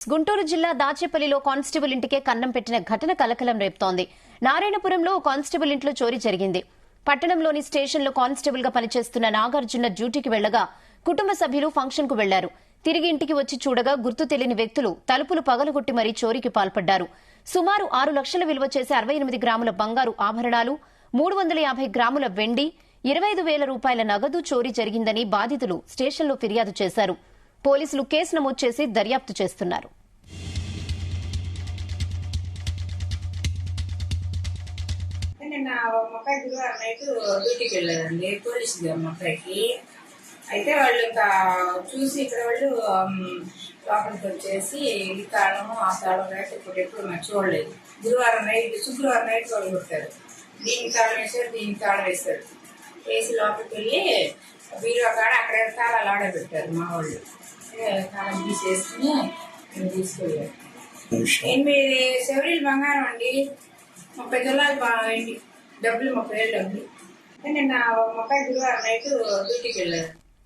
గుంటూరు జిల్లా దాచేపల్లిలో కానిస్టేబుల్ ఇంటికే కన్నం పెట్టిన ఘటన కలకలం రేపుతోంది. నారాయణపురంలో కానిస్టేబుల్ ఇంట్లో చోరీ జరిగింది. పట్టణంలోని స్టేషన్లో కానిస్టేబుల్ గా పనిచేస్తున్న నాగార్జున డ్యూటీకి వెళ్లగా కుటుంబ సభ్యులు ఫంక్షన్ కు వెళ్లారు. తిరిగి ఇంటికి వచ్చి చూడగా గుర్తు తెలియని వ్యక్తులు తలుపులు పగలగొట్టి మరీ చోరీకి పాల్పడ్డారు. సుమారు 6 లక్షల విలువ చేసే 68 గ్రాముల బంగారు ఆభరణాలు, 350 గ్రాముల వెండి, 25,000 రూపాయల నగదు చోరీ జరిగిందని బాధితులు స్టేషన్లో ఫిర్యాదు చేశారు. పోలీసులు కేసు నమోదు చేసి దర్యాప్తు చేస్తున్నారు. నిన్న మొక్కాయి గురువారం నైట్ డ్యూటీకి వెళ్ళారండి పోలీసు మొక్కాయికి. అయితే వాళ్ళు ఇంకా చూసి ఇక్కడ వాళ్ళు లోపలికి వచ్చేసి ఈ తాళం ఆ తాళం రైట్ ఎప్పుడు మేము చూడలేదు. శుక్రవారం నైట్ వాళ్ళు కొట్టారు. దీనికి తాళం వేశారు, దీనికి తాళం వేశారు. వేసి లోపలికి వెళ్ళి బీరువా కాడ అక్కడ తాళాలు ఆడబెట్టారు మా వాళ్ళు. తాళం తీసేసుకుని తీసుకెళ్ళారు. 8 సెవరీలు బంగారం అండి, 30 తులాలు డబ్బులు, 30,000 డబ్బులు. నిన్న మొక్కాయి గురువారం నైట్ డ్యూటీకి వెళ్ళారు.